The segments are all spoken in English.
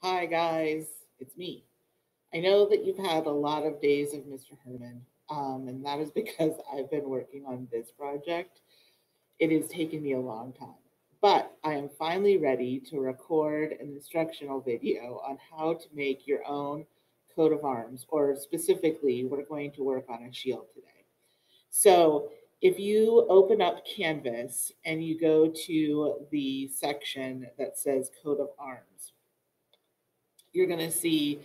Hi, guys. It's me. I know that you've had a lot of days of Mr. Herman, and that is because I've been working on this project. It has taken me a long time, but I am finally ready to record an instructional video on how to make your own coat of arms, or specifically, we're going to work on a shield today. So if you open up Canvas and you go to the section that says coat of arms, you're going to see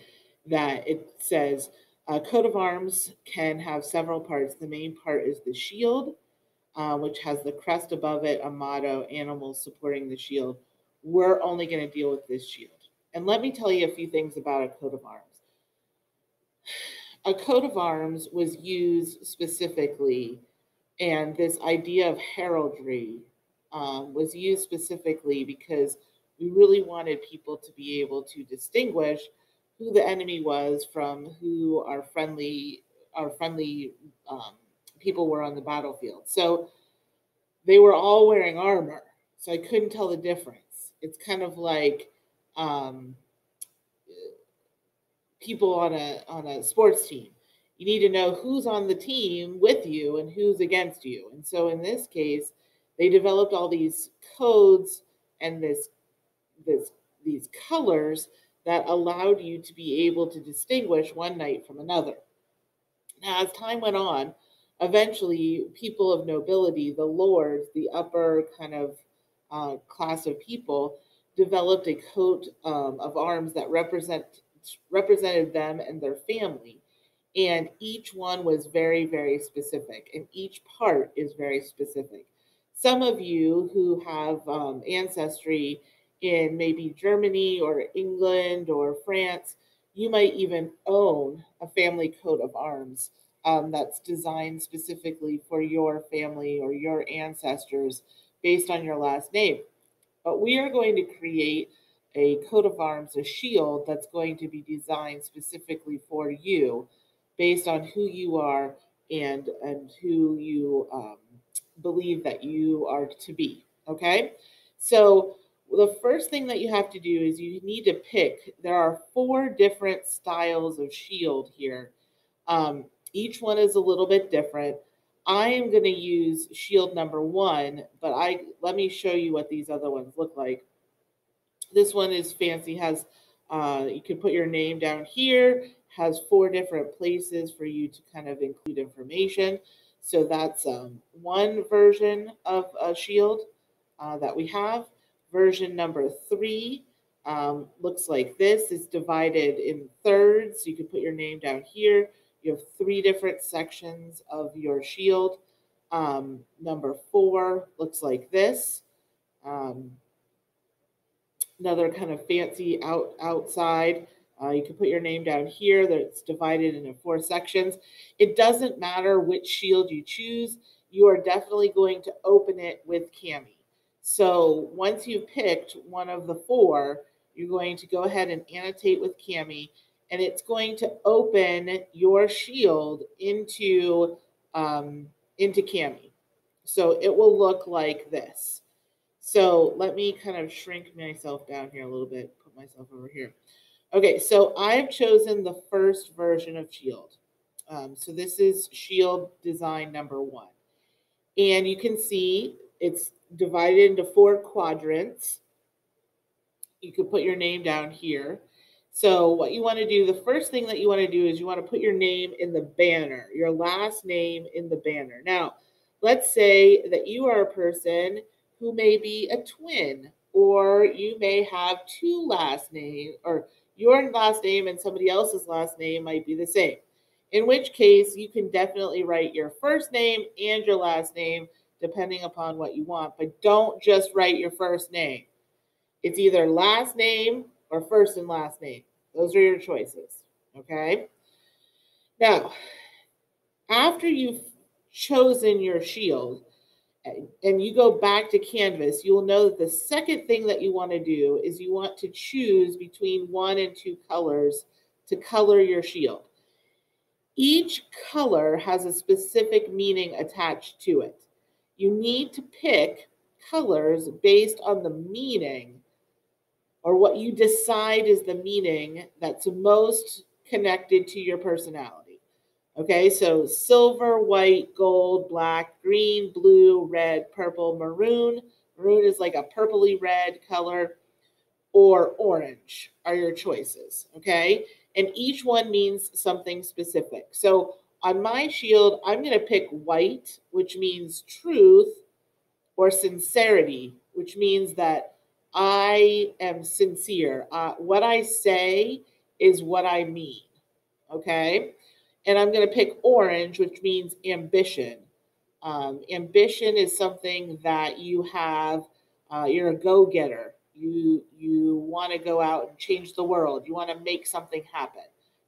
that it says coat of arms can have several parts. The main part is the shield, which has the crest above it, a motto, animals supporting the shield. We're only going to deal with this shield. And let me tell you a few things about a coat of arms. A coat of arms was used specifically, and this idea of heraldry was used specifically because we really wanted people to be able to distinguish who the enemy was from who our friendly um, people were on the battlefield. So they were all wearing armor, so I couldn't tell the difference. It's kind of like um, people on a sports team. You need to know who's on the team with you and who's against you. And so in this case, they developed all these codes and this these colors that allowed you to be able to distinguish one knight from another. Now, as time went on, eventually people of nobility, the lords, the upper kind of class of people, developed a coat of arms that represented them and their family. And each one was very, very specific, and each part is very specific. Some of you who have ancestry in maybe Germany or England or France, you might even own a family coat of arms that's designed specifically for your family or your ancestors based on your last name. But we are going to create a coat of arms, a shield that's going to be designed specifically for you based on who you are and who you believe that you are to be. Okay? So the first thing that you have to do is you need to pick. There are four different styles of shield here. Each one is a little bit different. I am going to use shield number one, but I let me show you what these other ones look like. This one is fancy, has you can put your name down here, has four different places for you to kind of include information. So that's one version of a shield that we have. Version number three looks like this. It's divided in thirds. You can put your name down here. You have three different sections of your shield. Number four looks like this. Um, Another kind of fancy outside. You can put your name down here. That's divided into four sections. It doesn't matter which shield you choose. You are definitely going to open it with Cami. So once you've picked one of the four, you're going to go ahead and annotate with Cami, and it's going to open your shield into Cami. So it will look like this. So let me kind of shrink myself down here a little bit, put myself over here. Okay, so I've chosen the first version of Shield. So this is Shield design number one. And you can see it's divided into four quadrants. You could put your name down here. So what you want to do, the first thing that you want to do is you want to put your name in the banner, your last name in the banner. Now, let's say that you are a person who may be a twin, or you may have two last names, or your last name and somebody else's last name might be the same. In which case, you can definitely write your first name and your last name depending upon what you want, but don't just write your first name. It's either last name or first and last name. Those are your choices. Okay. Now, after you've chosen your shield and you go back to Canvas, you will know that the second thing that you want to do is you want to choose between one and two colors to color your shield. Each color has a specific meaning attached to it. You need to pick colors based on the meaning or what you decide is the meaning that's most connected to your personality. Okay, so silver, white, gold, black, green, blue, red, purple, maroon. Maroon is like a purpley red color, or orange are your choices. Okay, and each one means something specific. So on my shield, I'm going to pick white, which means truth, or sincerity, which means that I am sincere. What I say is what I mean. Okay. And I'm going to pick orange, which means ambition. Ambition is something that you have. You're a go-getter. You want to go out and change the world. You want to make something happen.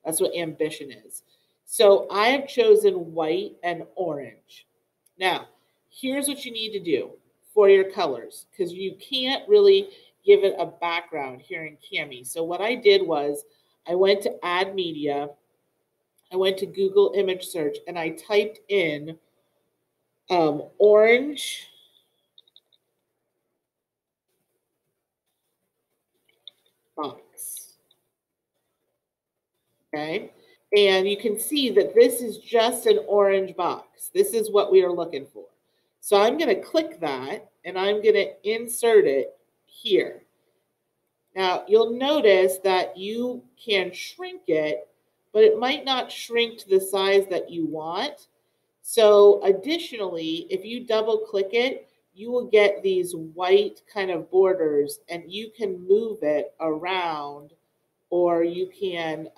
That's what ambition is. So I have chosen white and orange. Now, here's what you need to do for your colors, because you can't really give it a background here in Cami. So what I did was I went to Add Media, I went to Google image search, and I typed in orange box. Okay. And you can see that this is just an orange box. This is what we are looking for. So I'm going to click that and I'm going to insert it here. Now you'll notice that you can shrink it, but it might not shrink to the size that you want. So additionally, if you double click it, you will get these white kind of borders and you can move it around, or you can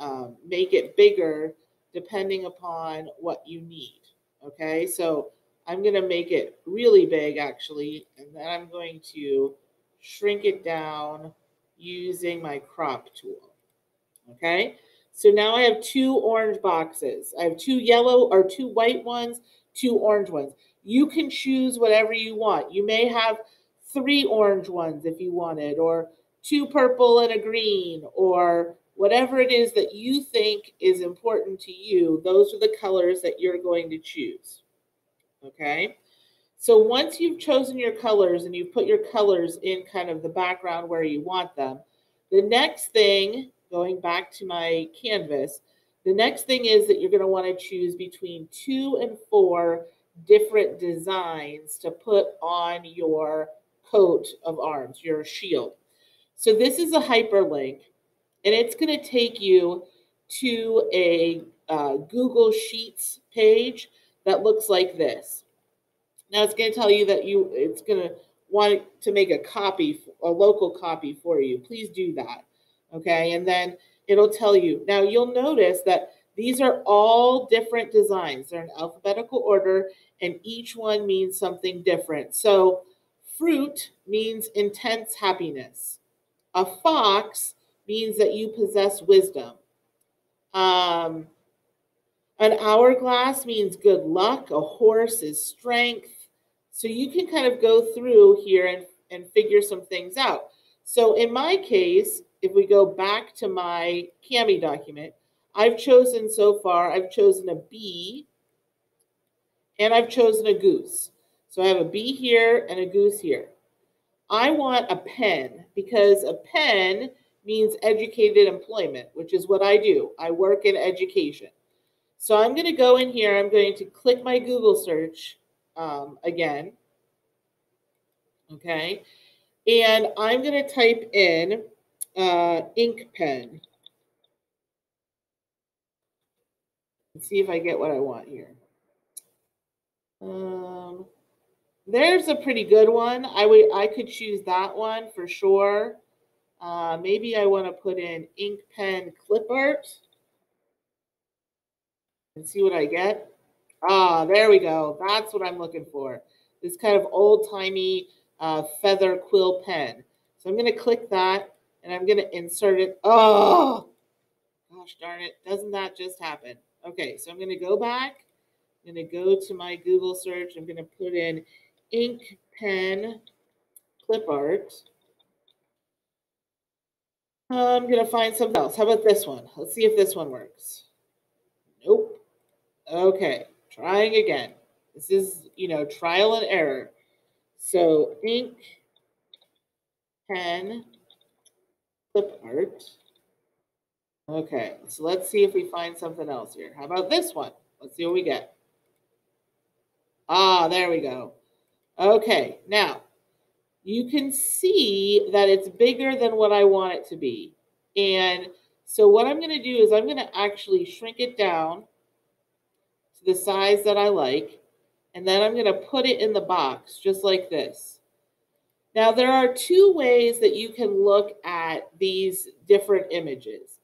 make it bigger depending upon what you need. Okay, so I'm going to make it really big actually, and then I'm going to shrink it down using my crop tool. Okay, so now I have two orange boxes. I have two yellow or two white ones, two orange ones. You can choose whatever you want. You may have three orange ones if you wanted, or two purple and a green, or whatever it is that you think is important to you. Those are the colors that you're going to choose. Okay. So once you've chosen your colors and you've put your colors in kind of the background where you want them, the next thing, going back to my canvas, the next thing is that you're going to want to choose between 2 and 4 different designs to put on your coat of arms, your shield. So this is a hyperlink, and it's going to take you to a Google Sheets page that looks like this. Now it's going to tell you that it's going to want to make a copy, a local copy for you. Please do that. Okay. And then it'll tell you. Now you'll notice that these are all different designs. They're in alphabetical order and each one means something different. So fruit means intense happiness. A fox means that you possess wisdom. An hourglass means good luck. A horse is strength. So you can kind of go through here and figure some things out. So in my case, if we go back to my Cami document, I've chosen so far, I've chosen a bee and I've chosen a goose. So I have a bee here and a goose here. I want a pen because a pen means educated employment, which is what I do. I work in education. So I'm going to go in here. I'm going to click my Google search again. Okay. And I'm going to type in ink pen. Let's see if I get what I want here. There's a pretty good one. I could choose that one for sure. Maybe I want to put in ink pen clip art and see what I get. Ah, there we go. That's what I'm looking for. This kind of old-timey feather quill pen. So I'm going to click that and I'm going to insert it. Oh, gosh darn it. Doesn't that just happen? Okay, so I'm going to go back. I'm going to go to my Google search. I'm going to put in ink pen clip art. I'm going to find something else. How about this one? Let's see if this one works. Nope. Okay, trying again. This is, trial and error. So ink pen Clip art. Okay, so let's see if we find something else here. How about this one? Let's see what we get. Ah, there we go. Okay, now you can see that it's bigger than what I want it to be. And so what I'm going to do is I'm going to actually shrink it down to the size that I like. And then I'm going to put it in the box just like this. Now, there are two ways that you can look at these different images.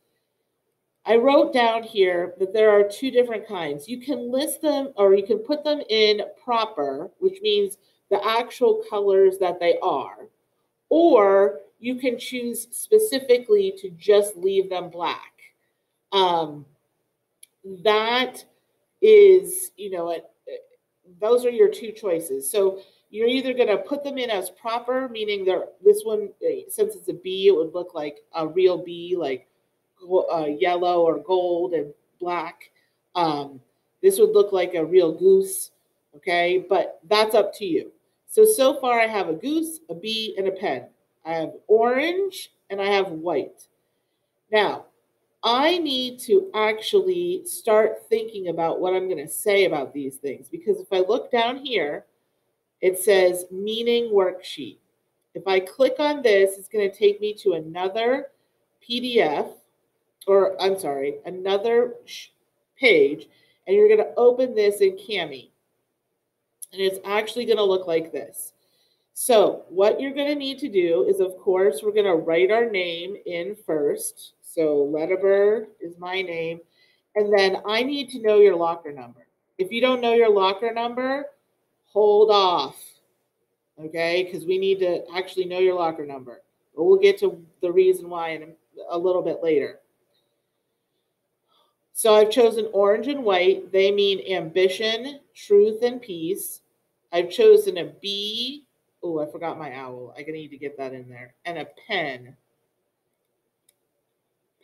I wrote down here that there are two different kinds. You can list them or you can put them in proper, which means the actual colors that they are, or you can choose specifically to just leave them black. That is, those are your two choices. So you're either going to put them in as proper, meaning this one, since it's a bee, it would look like a real bee, like yellow or gold and black. This would look like a real goose, okay? But that's up to you. So far I have a goose, a bee, and a pen. I have orange and I have white. Now, I need to actually start thinking about what I'm going to say about these things, because if I look down here, it says meaning worksheet. If I click on this, it's going to take me to another PDF, or I'm sorry, another page, and you're going to open this in Kami. And it's actually going to look like this. So what you're going to need to do is, of course, we're going to write our name in first. So Letteber is my name. And then I need to know your locker number. If you don't know your locker number, hold off, okay? Because we need to actually know your locker number. But we'll get to the reason why in a little bit later. So I've chosen orange and white. They mean ambition, truth, and peace. I've chosen a bee. Oh, I forgot my owl. I need to get that in there. And a pen.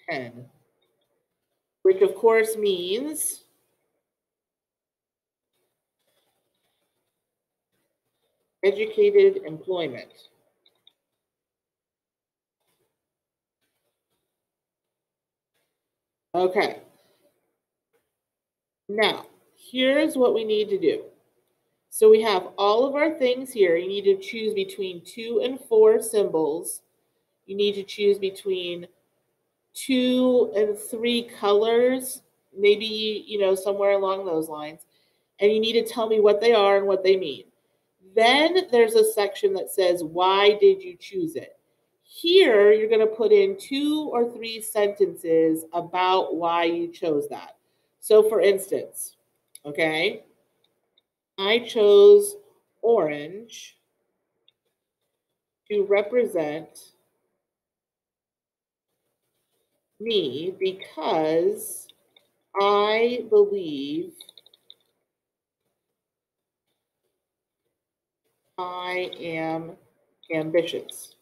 Pen. Which of course means educated employment. Okay. Now, here's what we need to do. So we have all of our things here. You need to choose between 2 and 4 symbols. You need to choose between 2 and 3 colors, maybe, somewhere along those lines. And you need to tell me what they are and what they mean. Then there's a section that says, why did you choose it? Here, you're going to put in 2 or 3 sentences about why you chose that. So for instance, okay, I chose orange to represent me because I believe I am ambitious.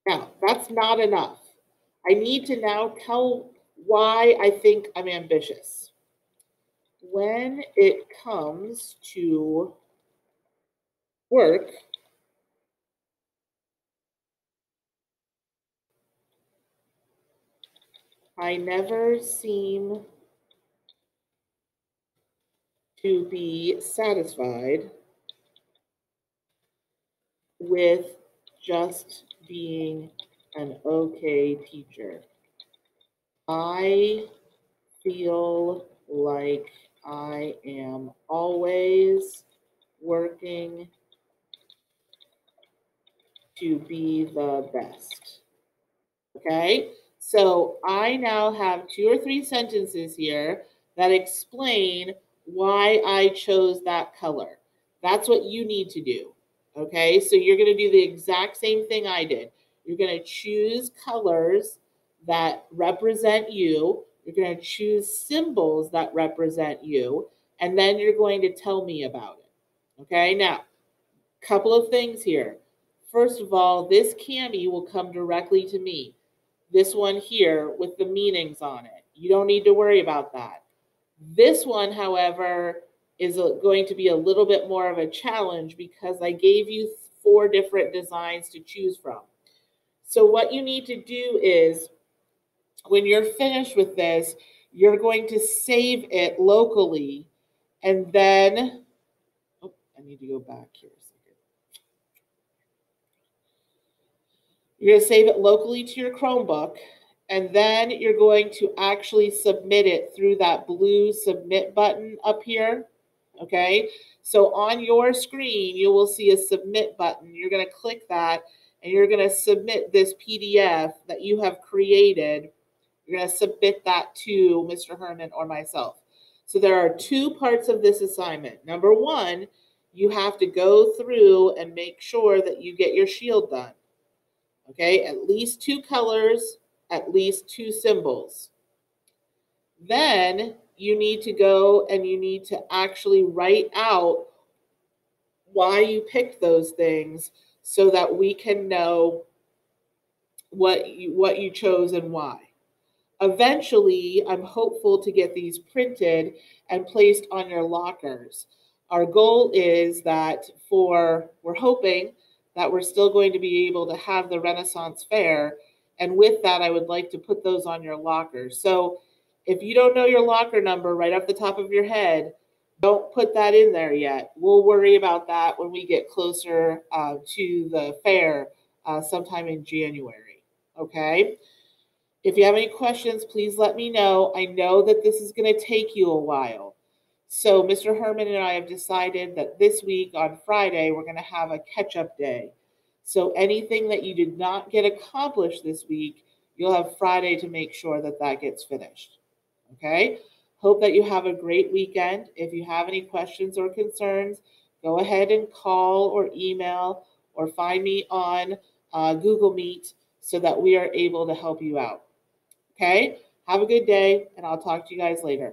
Now, that's not enough. I need to now tell why I think I'm ambitious. When it comes to work, I never seem to be satisfied with just being an okay teacher. I feel like I am always working to be the best. Okay, so I now have 2 or 3 sentences here that explain why I chose that color. That's what you need to do. Okay, so you're going to do the exact same thing I did. You're going to choose colors that represent you. You're going to choose symbols that represent you, and then you're going to tell me about it. Okay, now, couple of things here. First of all, this Kami will come directly to me. This one here with the meanings on it. You don't need to worry about that. This one, however, is going to be a little bit more of a challenge because I gave you 4 different designs to choose from. So what you need to do is, when you're finished with this, you're going to save it locally, and then, oh, I need to go back here a second. You're going to save it locally to your Chromebook, and then you're going to actually submit it through that blue submit button up here. Okay, so on your screen, you will see a submit button. You're going to click that, and you're going to submit this PDF that you have created. You're going to submit that to Mr. Herman or myself. So there are two parts of this assignment. Number one, you have to go through and make sure that you get your shield done. Okay, at least 2 colors, at least 2 symbols. Then you need to go and you need to actually write out why you picked those things so that we can know what you chose and why. Eventually, I'm hopeful to get these printed and placed on your lockers. Our goal is that we're hoping that we're still going to be able to have the Renaissance Fair. And with that, I would like to put those on your lockers. So if you don't know your locker number right off the top of your head, don't put that in there yet. We'll worry about that when we get closer to the fair sometime in January. Okay? If you have any questions, please let me know. I know that this is going to take you a while. So Mr. Herman and I have decided that this week on Friday, we're going to have a catch-up day. So anything that you did not get accomplished this week, you'll have Friday to make sure that that gets finished. Okay? Hope that you have a great weekend. If you have any questions or concerns, go ahead and call or email or find me on Google Meet so that we are able to help you out. Okay? Have a good day, and I'll talk to you guys later.